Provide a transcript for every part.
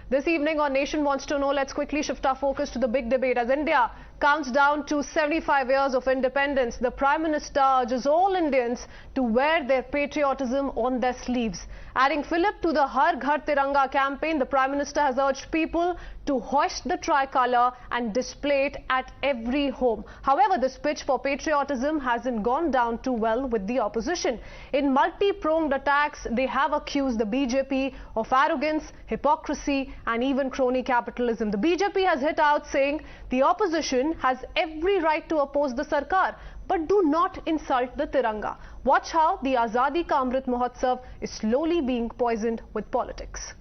This evening on Nation Wants to Know, let's quickly shift our focus to the big debate. As India counts down to 75 years of independence, the Prime Minister urges all Indians to wear their patriotism on their sleeves. Adding fillip to the Har Ghar Tiranga campaign, the Prime Minister has urged people to hoist the tricolour and display it at every home. However, this pitch for patriotism hasn't gone down too well with the opposition. In multi-pronged attacks, they have accused the BJP of arrogance, hypocrisy and even crony capitalism. The BJP has hit out saying the opposition has every right to oppose the Sarkar, but do not insult the Tiranga. Watch how the Azadi Ka Amrit Mahotsav is slowly being poisoned with politics.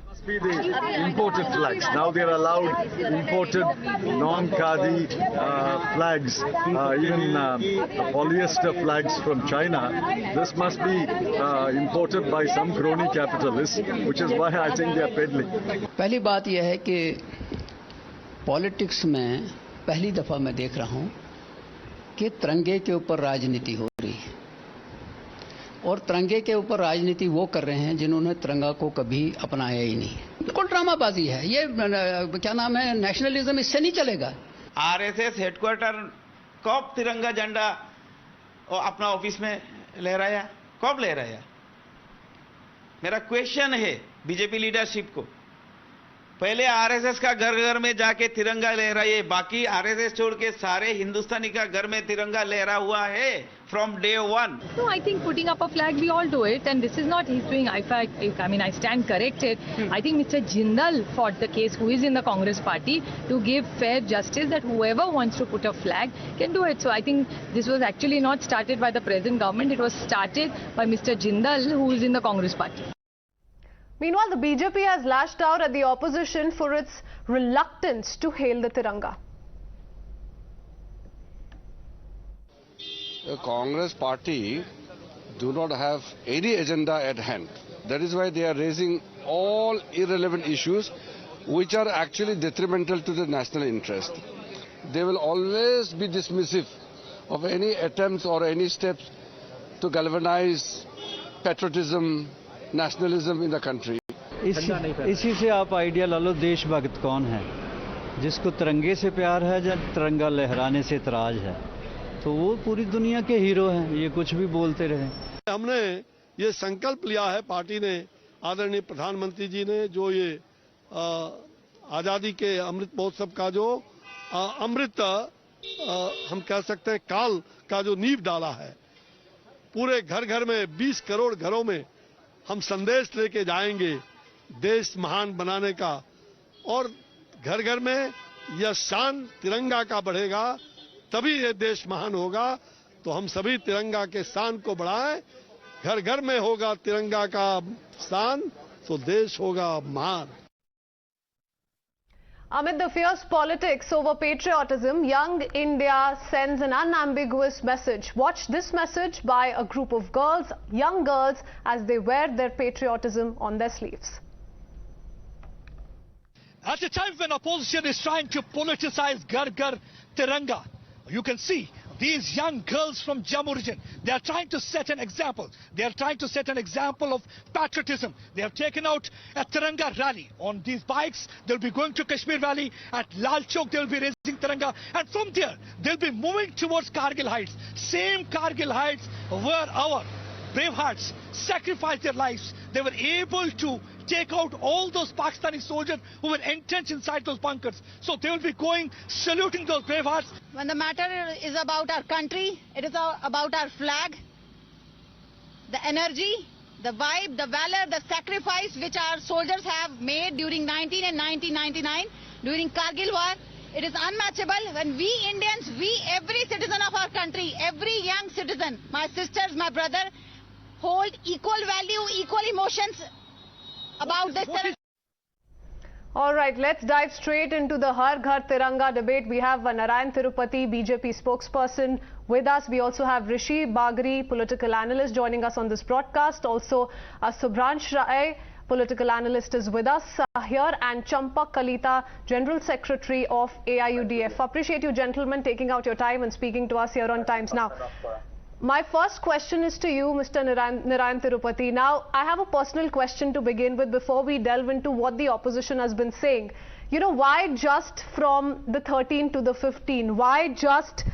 Must be the imported flags. Now they are allowed imported non-khadi flags, even polyester flags from China. This must be imported by some crony capitalists, which is why I think they are peddling. पहली बात यह है कि politics में पहली दफा मैं देख रहा हूं कि तिरंगे के ऊपर राजनीति हो रही है और तिरंगे के ऊपर राजनीति वो कर रहे हैं जिन्होंने तिरंगा को कभी अपनाया ही नहीं। बिल्कुल ड्रामाबाजी है ये, क्या नाम है, नेशनलिज्म, इससे नहीं चलेगा। आरएसएस हेडक्वार्टर कब तिरंगा झंडा अपना ऑफिस में लहराया, कब लहराया? मेरा क्वेश्चन है बीजेपी लीडरशिप को, पहले आरएसएस का घर घर में जाके तिरंगा लहराइए। बाकी आरएसएस छोड़ के सारे हिंदुस्तानी का घर में तिरंगा लहरा हुआ है from day one. No, I think putting up a flag, we all do it, and this is not he's doing. I mean, I stand corrected. I think Mr. Jindal fought the case, who is in the Congress party, to give fair justice that whoever wants to put a flag can do it. So I think this was actually not started by the present government. It was started by Mr. Jindal, who is in the Congress party. Meanwhile, the BJP has lashed out at the opposition for its reluctance to hail the Tiranga. The Congress party do not have any agenda at hand. That is why they are raising all irrelevant issues which are actually detrimental to the national interest. They will always be dismissive of any attempts or any steps to galvanize patriotism, nationalism in the country. इसी से आप idea ला लो, देशभक्त कौन है जिसको तिरंगे से प्यार है या तिरंगा लहराने से इतराज है, तो वो पूरी दुनिया के हीरो हैं, ये कुछ भी बोलते रहे। हमने ये संकल्प लिया है, पार्टी ने, आदरणीय प्रधानमंत्री जी ने जो ये आजादी के अमृत महोत्सव का जो अमृत हम कह सकते हैं काल का जो नींव डाला है, पूरे घर घर में 20 करोड़ घरों में हम संदेश लेके जाएंगे देश महान बनाने का, और घर घर में यह शान तिरंगा का बढ़ेगा, तभी ये देश महान होगा। तो हम सभी तिरंगा के शान को बढ़ाएं, घर घर में होगा तिरंगा का शान तो देश होगा महान। Amid the fierce politics over patriotism, Young India sends an unambiguous message. Watch this message by a group of girls, young girls, as they wear their patriotism on their sleeves. At a time when opposition is trying to politicize Har Ghar Tiranga, you can see these young girls from Jammu region, they are trying to set an example. They are trying to set an example of patriotism. They have taken out a Tiranga rally. On these bikes, they'll be going to Kashmir Valley. At Lal Chowk, they'll be raising Tiranga. And from there, they'll be moving towards Kargil Heights. Same Kargil Heights where our brave hearts sacrificed their lives. They were able to take out all those Pakistani soldiers who were entrenched inside those bunkers. So they will be going, saluting those brave hearts. When the matter is about our country, it is about our flag, the energy, the vibe, the valor, the sacrifice which our soldiers have made during 19 and 1999, during Kargil war. It is unmatchable when we Indians, every citizen of our country, every young citizen, my sisters, my brother, hold equal value, equal emotions about this. All right, let's dive straight into the Har Ghar Tiranga debate. We have Narayan Tirupati, BJP spokesperson, with us. We also have Rishi Bagri, political analyst, joining us on this broadcast. Also, Subransh Rai, political analyst, is with us here, and Champak Kalita, General Secretary of AIUDF. Appreciate you gentlemen taking out your time and speaking to us here on Times Now. My first question is to you, Mr. Narayan Tirupati. Now, I have a personal question to begin with before we delve into what the opposition has been saying. You know, why just from the 13 to the 15? Why just,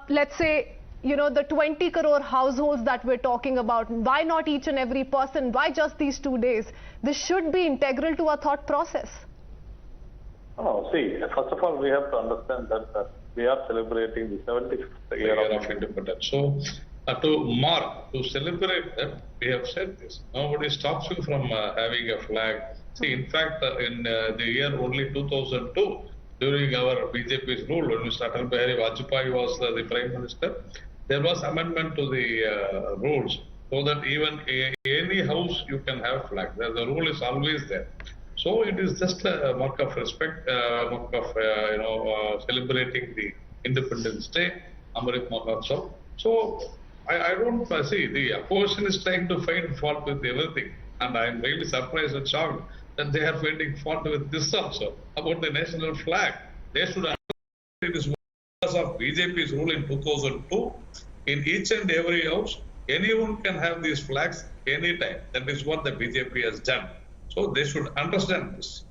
let's say, you know, the 20 crore households that we're talking about? Why not each and every person? Why just these 2 days? This should be integral to our thought process. Oh, see, first of all, we have to understand that we are celebrating the 75th year of independence. So, to celebrate that, we have said this. Nobody stops you from having a flag. See, in fact, in the year only 2002, during our BJP's rule, when Mr. Atal Bihari Vajpayee was the Prime Minister, there was amendment to the rules so that even any house you can have flag. The rule is always there. So it is just a mark of respect, mark of celebrating the Independence Day, Amrit Mahotsav. So I don't see the opposition is trying to find fault with everything, and I am really surprised and shocked that they are finding fault with this also about the national flag. They should understand it is because of BJP's rule in 2002. In each and every house, anyone can have these flags anytime. That is what the BJP has done. So they should understand this.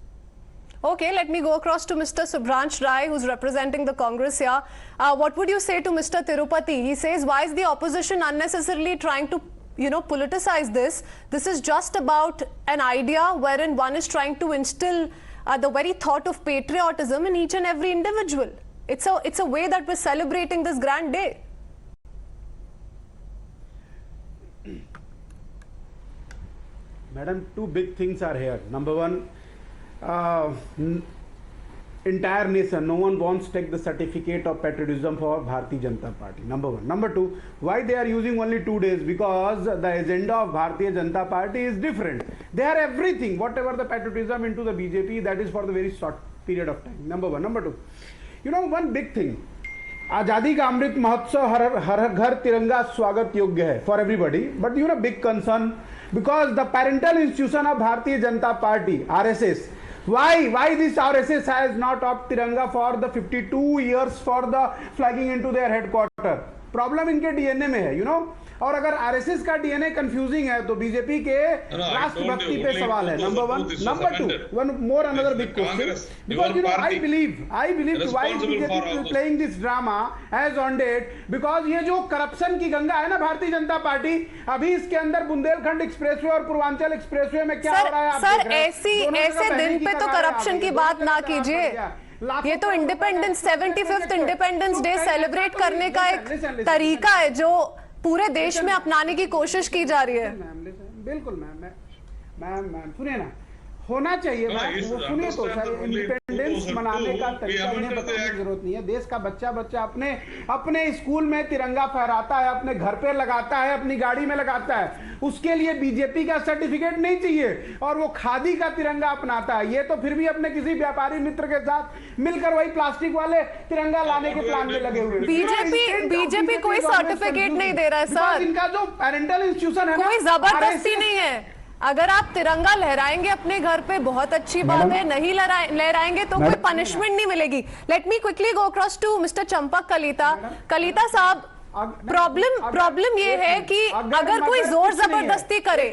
Okay, let me go across to Mr. Subhransh Rai, who's representing the Congress here. What would you say to Mr. Tirupati? He says, why is the opposition unnecessarily trying to, you know, politicize this? This is just about an idea wherein one is trying to instill the very thought of patriotism in each and every individual. It's a way that we're celebrating this grand day. Madam, two big things are here. Number one, entire nation, no one wants to take the certificate of patriotism for Bharatiya Janata Party. Number one. Number two, why they are using only 2 days? Because the agenda of Bharatiya Janata Party is different. They are everything, whatever the patriotism into the BJP, that is for the very short period of time. Number one. Number two, you know, one big thing. आजादी का अमृत महोत्सव हर घर तिरंगा स्वागत योग्य है for everybody, but you know, big concern because the parental institution of Bharatiya Janata Party, RSS, why this RSS has not opted Tiranga for the 52 years for the flagging into their headquarter? Problem इनके DNA में है, you know. और अगर RSS का DNA confusing है तो BJP के राष्ट्रभक्ति पे सवाल है. Number one. Number two, one more another big question, because you know I believe why BJP is playing this drama as on date, because ये जो करप्शन की गंगा है ना भारतीय जनता पार्टी, अभी इसके अंदर बुंदेलखंड एक्सप्रेसवे और पूर्वांचल एक्सप्रेसवे में क्या हो रहा है? सर ऐसे दिन पे तो करप्शन की बात ना कीजिए. ये तो independence 75th independence day celebrate करने का एक तरीका है जो पूरे देश में अपनाने की कोशिश की जा रही है. बिल्कुल मैम सुनिए ना, होना चाहिए वो सुनिए तो सर. इंडिपेंडेंस मनाने का तरीका इन्हें बताने की जरूरत नहीं है. देश का बच्चा अपने स्कूल में तिरंगा फहराता है, अपने घर पे लगाता है, अपनी गाड़ी में लगाता है. उसके लिए बीजेपी का सर्टिफिकेट नहीं चाहिए और वो खादी का तिरंगा अपनाता है. ये तो फिर भी अपने किसी व्यापारी मित्र के साथ मिलकर वही प्लास्टिक वाले तिरंगा लाने के प्लान में लगे हुए. बीजेपी कोई सर्टिफिकेट नहीं दे रहा है सर. इनका जो पेरेंटल इंस्टीट्यूशन है, कोई जबरदस्ती नहीं है. अगर आप तिरंगा लहराएंगे अपने घर पे बहुत अच्छी बात है, नहीं लहराएंगे तो कोई पनिशमेंट नहीं मिलेगी. Let me quickly go across to mister Champak Kalita साहब. प्रॉब्लम ये है कि अगर कोई जोर जबरदस्ती करे,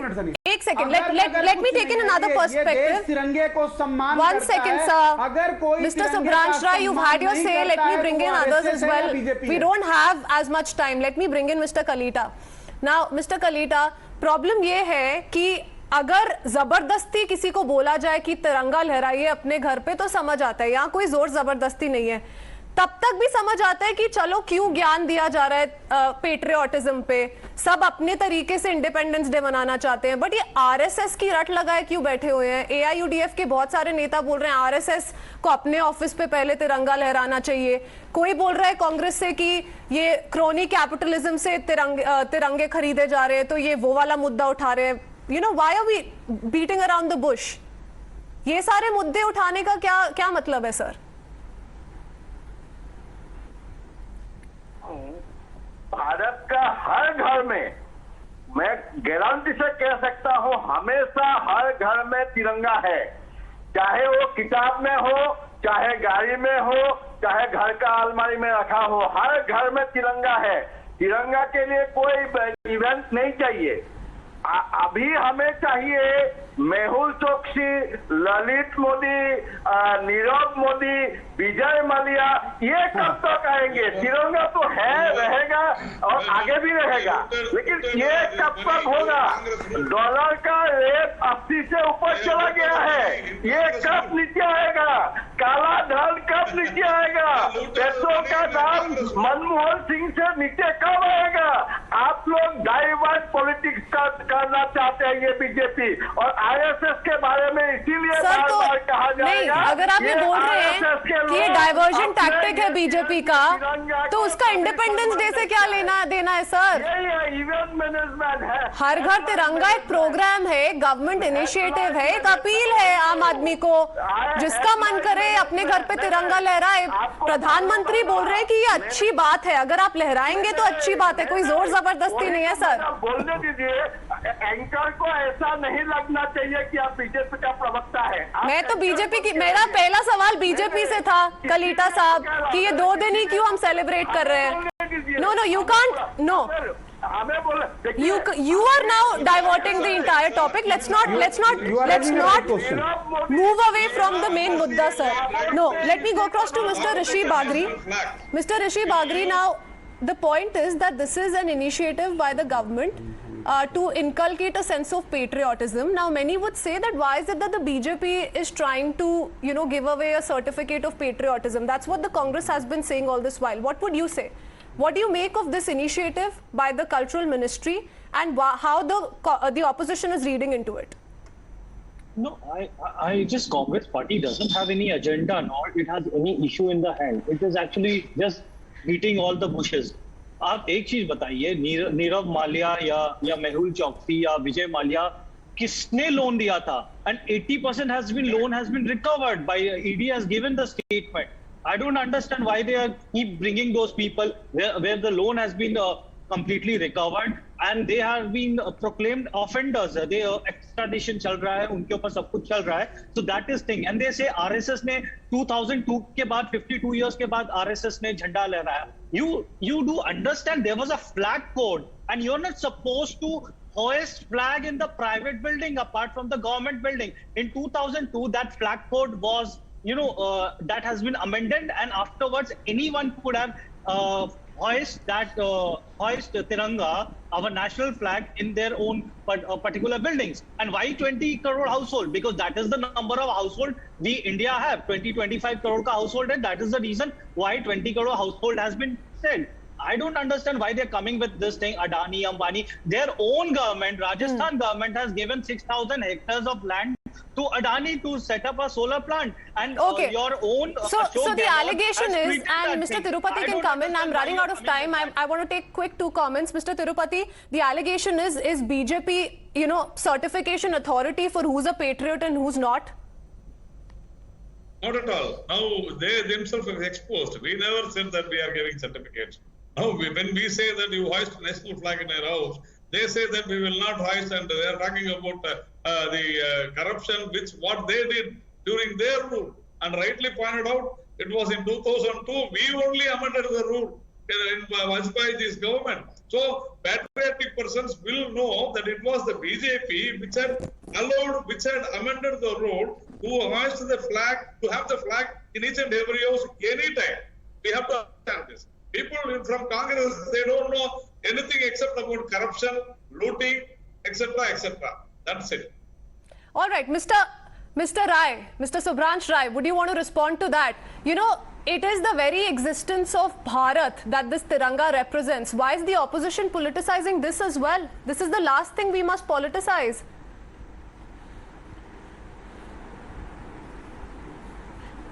एक second, let me take in another perspective. तिरंगे को सम्मान वन सेकंड सर. अगर कोई mister Subhransh Rai, you've had your say. Let me bring in others as well. We don't have as much time. Let me bring in Mr. Kalita. Now, Mr. Kalita, problem ये है कि अगर जबरदस्ती किसी को बोला जाए कि तिरंगा लहराइए अपने घर पे तो समझ आता है, यहाँ कोई जोर जबरदस्ती नहीं है. तब तक भी समझ आता है कि चलो क्यों ज्ञान दिया जा रहा है पेट्रियोटिज्म पे, सब अपने तरीके से इंडिपेंडेंस डे मनाना चाहते हैं. बट ये आरएसएस की रट लगाए क्यों बैठे हुए हैं? एआईयूडीएफ के बहुत सारे नेता बोल रहे हैं आरएसएस को अपने ऑफिस पे पहले तिरंगा लहराना चाहिए. कोई बोल रहा है कांग्रेस से कि ये क्रोनी कैपिटलिज्म से तिरंगे खरीदे जा रहे हैं, तो ये वो वाला मुद्दा उठा रहे हैं. You know, why are we beating around the bush? ये सारे मुद्दे उठाने का क्या मतलब है सर? भारत का हर घर में, मैं गारंटी से कह सकता हूं, हमेशा हर घर में तिरंगा है. चाहे वो किताब में हो, चाहे गाड़ी में हो, चाहे घर का अलमारी में रखा हो, हर घर में तिरंगा है. तिरंगा के लिए कोई इवेंट नहीं चाहिए। अभी हमें चाहिए मेहुल चोकसी, ललित मोदी, नीरव मोदी, विजय माल्या, ये कब तक आएंगे? तिरंगा तो है, रहेगा और आगे भी रहेगा, लेकिन ये कब तक होगा? डॉलर का रेट 80 से ऊपर चला गया है, ये कब नीचे आएगा? काला धन कब नीचे आएगा? पेट्रोल का दाम मनमोहन सिंह से नीचे कब आएगा? आप लोग डाइवर्स पॉलिटिक्स करना चाहते हैं ये बीजेपी और आरएसएस के बारे में इसीलिए बार-बार कहा जाएगा। अगर आप ये बोल रहे हैं कि ये डाइवर्जन टैक्टिक है बीजेपी का, तो उसका इंडिपेंडेंस डे से क्या लेना देना है सर? इवेंट मैनेजमेंट है। हर घर तिरंगा एक प्रोग्राम है, गवर्नमेंट इनिशिएटिव है, एक अपील है आम आदमी को, जिसका मन करे अपने घर पे तिरंगा लहराए। प्रधानमंत्री बोल रहे हैं कि ये अच्छी बात है, अगर आप लहराएंगे तो अच्छी बात है, कोई जोर जबरदस्ती नहीं है सर। बोलने दीजिए, एंकर को ऐसा नहीं लगना चाहिए कि आप बीजेपी का प्रवक्ता है। मैं तो बीजेपी की, मेरा पहला सवाल बीजेपी से था कलीटा साहब कि ये 2 दिन ही क्यों हम सेलिब्रेट कर रहे हैं? No, you can't, no, you are now diverting the entire topic. Let's not move away from the main mudda, sir. No, let me go across to Mr. Rishi Bagri. Mr. Rishi Bagri, now the point is that this is an initiative by the government to inculcate a sense of patriotism. Now many would say that why is it that the BJP is trying to, give away a certificate of patriotism? That's what the Congress has been saying all this while. What would you say? What do you make of this initiative by the Cultural Ministry and how the opposition is reading into it? No, I just Congress party doesn't have any agenda nor it has any issue in the hand. It is actually just beating all the bushes. आप एक चीज बताइए, नीरव माल्या या मेहुल चौकसी या विजय माल्या किसने loan दिया था? And 80% has been recovered by ED has given the statement. I don't understand why they are keep bringing those people where the loan has been completely recovered and they have been proclaimed offenders. They extradition चल रहा है, उनके ऊपर सब कुछ चल रहा है. So that is thing. And they say RSS ने 2002 के बाद 52 years के बाद RSS ने झंडा लहराया. You do understand there was a flag code and you're not supposed to hoist flag in the private building apart from the government building. In 2002 that flag code was that has been amended and afterwards anyone could have hoist Tiranga, our national flag, in their own particular buildings. And why 20 crore household? Because that is the number of household we India have. 20-25 crore ka household hai. That is the reason why 20 crore household has been said. I don't understand why they're coming with this thing. Adani, Ambani, their own government, Rajasthan government has given 6,000 hectares of land to Adani to set up a solar plant. And your own... So the allegation is, and Mr. Tirupati can come in, I'm running out of time. I want to take quick 2 comments. Mr. Tirupati, the allegation is BJP, certification authority for who's a patriot and who's not? Not at all. Now they themselves have exposed. We never said that we are giving certificates. Now, when we say that you hoist national flag in your house, they say that we will not hoist, and they are talking about the corruption, what they did during their rule. And rightly pointed out, it was in 2002, we only amended the rule in Bashir's government. So, patriotic persons will know that it was the BJP which had amended the rule to hoist the flag, to have the flag in each and every house anytime. We have to understand this. People from Congress, they don't know anything except about corruption, looting, etc., etc. That's it. All right, Mr. Rai, Mr. Subransh Rai, would you want to respond to that? It is the very existence of Bharat that this Tiranga represents. Why is the opposition politicizing this as well? This is the last thing we must politicize.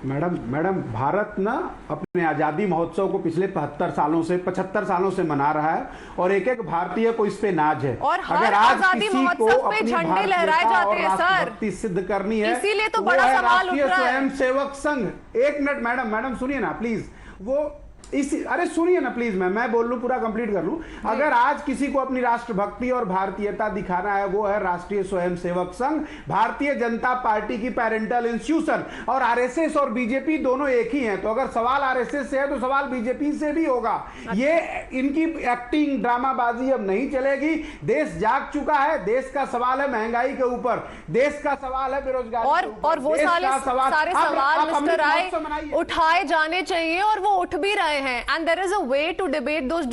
Madam Bharat ना अपने आज़ादी महोत्सव को पिछले 75 सालों से मना रहा है और एक भारतीय को इस पे नाज है। और अगर आज किसी को अपनी झंडे लहराए जाते हैं सर, सिद्ध करनी है, इसीलिए तो बड़ा सवाल उठ रहा है। स्वयं सेवक संघ, 1 मिनट मैडम सुनिए ना प्लीज, वो अरे सुनिए ना प्लीज, मैं बोल लूं, पूरा कंप्लीट कर लूं। अगर आज किसी को अपनी राष्ट्रभक्ति और भारतीयता दिखाना है, वो है राष्ट्रीय स्वयंसेवक संघ, भारतीय जनता पार्टी की पेरेंटल इंस्टीट्यूशन, और आरएसएस और बीजेपी दोनों एक ही हैं। तो अगर सवाल आरएसएस से है तो सवाल बीजेपी से भी होगा। ये इनकी एक्टिंग, ड्रामाबाजी अब नहीं चलेगी। देश जाग चुका है। देश का सवाल है महंगाई के ऊपर, देश का सवाल है बेरोजगारी और वो सारे सवाल मिस्टर राय उठाए जाने चाहिए, और वो उठ भी रहे हैं। And there is a way to debate those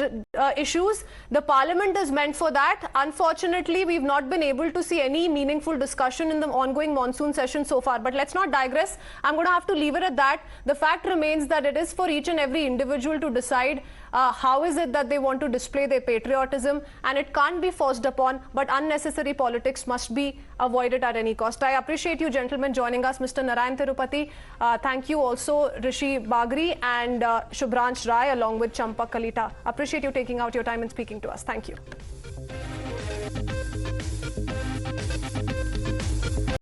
issues. The parliament is meant for that. Unfortunately, we've not been able to see any meaningful discussion in the ongoing monsoon session so far. But let's not digress. I'm going to have to leave it at that. The fact remains that it is for each and every individual to decide how is it that they want to display their patriotism, and it can't be forced upon, but unnecessary politics must be avoided at any cost. I appreciate you gentlemen joining us, Mr. Narayan Tirupati. Thank you also Rishi Bagri and Shubhransh Rai along with Champak Kalita. Appreciate you taking out your time and speaking to us. Thank you.